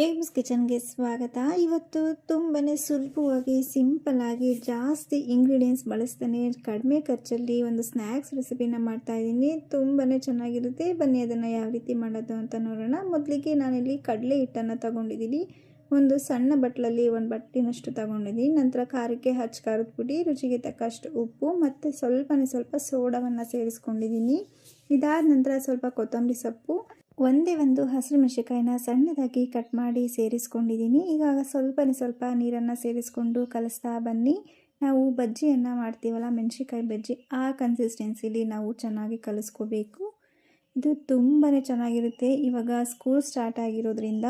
AIIMS ಕಿಚನ್ಗೆ ಸ್ವಾಗತ. ಇವತ್ತು ತುಂಬನೇ ಸುಲಭವಾಗಿ ಸಿಂಪಲ್ ಆಗಿ ಜಾಸ್ತಿ ಇಂಗ್ರೀಡಿಯೆಂಟ್ಸ್ ಬಳಸ್ತಾನೆ ಕಡಿಮೆ ಖರ್ಚಲ್ಲಿ ಒಂದು ಸ್ನ್ಯಾಕ್ಸ್ ರೆಸಿಪಿನ ಮಾಡ್ತಾ ಇದ್ದೀನಿ. ತುಂಬನೇ ಚೆನ್ನಾಗಿರುತ್ತೆ. ಬನ್ನಿ ಅದನ್ನು ಯಾವ ರೀತಿ ಮಾಡೋದು ಅಂತ ನೋಡೋಣ. ಮೊದಲಿಗೆ ನಾನಿಲ್ಲಿ ಕಡಲೆ ಹಿಟ್ಟನ್ನು ತಗೊಂಡಿದ್ದೀನಿ. ಒಂದು ಸಣ್ಣ ಬಟ್ಲಲ್ಲಿ ಒಂದು ಬಟ್ಟಿನಷ್ಟು ತಗೊಂಡಿದ್ದೀನಿ. ನಂತರ ಖಾರಕ್ಕೆ ಖಾರದ ಪುಡಿ, ರುಚಿಗೆ ತಕ್ಕಷ್ಟು ಉಪ್ಪು ಮತ್ತು ಸ್ವಲ್ಪ ಸೋಡಾವನ್ನು ಸೇರಿಸ್ಕೊಂಡಿದ್ದೀನಿ. ಇದಾದ ನಂತರ ಸ್ವಲ್ಪ ಕೊತ್ತಂಬರಿ ಸೊಪ್ಪು, ಒಂದೇ ಒಂದು ಹಸಿರು ಮೆಣಸಿನಕಾಯಿನ ಸಣ್ಣದಾಗಿ ಕಟ್ ಮಾಡಿ ಸೇರಿಸ್ಕೊಂಡಿದ್ದೀನಿ. ಈಗ ಸ್ವಲ್ಪ ನೀರನ್ನು ಸೇರಿಸ್ಕೊಂಡು ಕಲಿಸ್ತಾ ಬನ್ನಿ. ನಾವು ಬಜ್ಜಿಯನ್ನು ಮಾಡ್ತೀವಲ್ಲ, ಮೆಣಸಿನಕಾಯಿ ಬಜ್ಜಿ, ಆ ಕನ್ಸಿಸ್ಟೆನ್ಸಿಲಿ ನಾವು ಚೆನ್ನಾಗಿ ಕಲಿಸ್ಕೋಬೇಕು. ಇದು ತುಂಬಾ ಚೆನ್ನಾಗಿರುತ್ತೆ. ಇವಾಗ ಸ್ಕೂಲ್ ಸ್ಟಾರ್ಟ್ ಆಗಿರೋದ್ರಿಂದ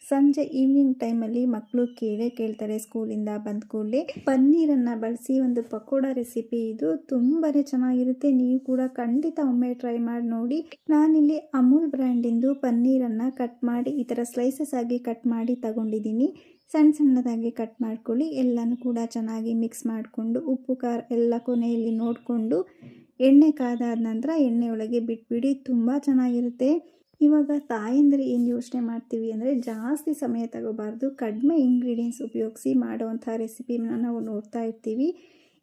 ಸಂಜೆ ಈವ್ನಿಂಗ್ ಟೈಮಲ್ಲಿ ಮಕ್ಕಳು ಕೇಳ್ತಾರೆ ಸ್ಕೂಲಿಂದ ಬಂದ ಕೂಡಲೇ. ಪನ್ನೀರನ್ನು ಬಳಸಿ ಒಂದು ಪಕೋಡ ರೆಸಿಪಿ ಇದು. ತುಂಬಾ ಚೆನ್ನಾಗಿರುತ್ತೆ. ನೀವು ಕೂಡ ಖಂಡಿತ ಒಮ್ಮೆ ಟ್ರೈ ಮಾಡಿ ನೋಡಿ. ನಾನಿಲ್ಲಿ ಅಮೂಲ್ ಬ್ರ್ಯಾಂಡಿಂದು ಪನ್ನೀರನ್ನು ಕಟ್ ಮಾಡಿ ಈ ಥರ ಸ್ಲೈಸಸ್ ಆಗಿ ಕಟ್ ಮಾಡಿ ತಗೊಂಡಿದ್ದೀನಿ. ಸಣ್ಣದಾಗಿ ಕಟ್ ಮಾಡ್ಕೊಳ್ಳಿ. ಎಲ್ಲನೂ ಕೂಡ ಚೆನ್ನಾಗಿ ಮಿಕ್ಸ್ ಮಾಡಿಕೊಂಡು ಉಪ್ಪು ಖಾರ ಎಲ್ಲ ಕೊನೆಯಲ್ಲಿ ನೋಡಿಕೊಂಡು ಎಣ್ಣೆ ಕಾದಾದ ನಂತರ ಎಣ್ಣೆ ಒಳಗೆ ಬಿಟ್ಬಿಡಿ. ತುಂಬ ಚೆನ್ನಾಗಿರುತ್ತೆ. ಇವಾಗ ತಾಯಂದಿರು ಏನು ಯೋಚನೆ ಮಾಡ್ತೀವಿ ಅಂದರೆ ಜಾಸ್ತಿ ಸಮಯ ತಗೋಬಾರ್ದು, ಕಡಿಮೆ ಇಂಗ್ರೀಡಿಯೆಂಟ್ಸ್ ಉಪಯೋಗಿಸಿ ಮಾಡೋವಂಥ ರೆಸಿಪಿನ ನಾವು ನೋಡ್ತಾ ಇರ್ತೀವಿ.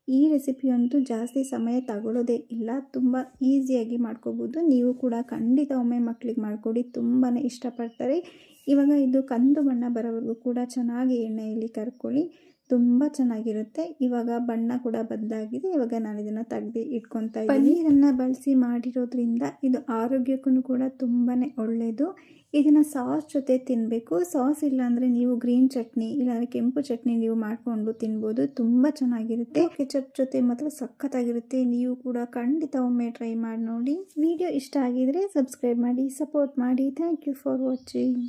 ಈ ರೆಸಿಪಿಯಂತೂ ಜಾಸ್ತಿ ಸಮಯ ತಗೊಳ್ಳೋದೇ ಇಲ್ಲ, ತುಂಬ ಈಸಿಯಾಗಿ ಮಾಡ್ಕೋಬೋದು. ನೀವು ಕೂಡ ಖಂಡಿತ ಒಮ್ಮೆ ಮಕ್ಕಳಿಗೆ ಮಾಡಿಕೊಡಿ, ತುಂಬಾ ಇಷ್ಟಪಡ್ತಾರೆ. ಇವಾಗ ಇದು ಕಂದು ಬಣ್ಣ ಬರೋವರೆಗೂ ಕೂಡ ಚೆನ್ನಾಗಿ ಎಣ್ಣೆಯಲ್ಲಿ ಕರ್ಕೊಳ್ಳಿ. ತುಂಬ ಚೆನ್ನಾಗಿರುತ್ತೆ. ಇವಾಗ ಬಣ್ಣ ಕೂಡ ಬದಲಾಗಿದೆ. ಇವಾಗ ನಾನು ಇದನ್ನು ತೆಗೆದು ಇಟ್ಕೊತಾ ಇದ್ದೀನಿ. ಪನ್ನೀರನ್ನು ಬಳಸಿ ಮಾಡಿರೋದ್ರಿಂದ ಇದು ಆರೋಗ್ಯಕ್ಕೂ ಕೂಡ ತುಂಬಾ ಒಳ್ಳೆಯದು. ಇದನ್ನು ಸಾಸ್ ಜೊತೆ ತಿನ್ನಬೇಕು. ಸಾಸ್ ಇಲ್ಲಾಂದರೆ ನೀವು ಗ್ರೀನ್ ಚಟ್ನಿ ಇಲ್ಲಾಂದರೆ ಕೆಂಪು ಚಟ್ನಿ ನೀವು ಮಾಡಿಕೊಂಡು ತಿನ್ಬೋದು. ತುಂಬ ಚೆನ್ನಾಗಿರುತ್ತೆ. ಕೆಚಪ್ ಜೊತೆ ಮಾತ್ರ ಸಖತ್ತಾಗಿರುತ್ತೆ. ನೀವು ಕೂಡ ಖಂಡಿತ ಒಮ್ಮೆ ಟ್ರೈ ಮಾಡಿ ನೋಡಿ. ವಿಡಿಯೋ ಇಷ್ಟ ಆಗಿದರೆ ಸಬ್ಸ್ಕ್ರೈಬ್ ಮಾಡಿ, ಸಪೋರ್ಟ್ ಮಾಡಿ. Thank you for watching.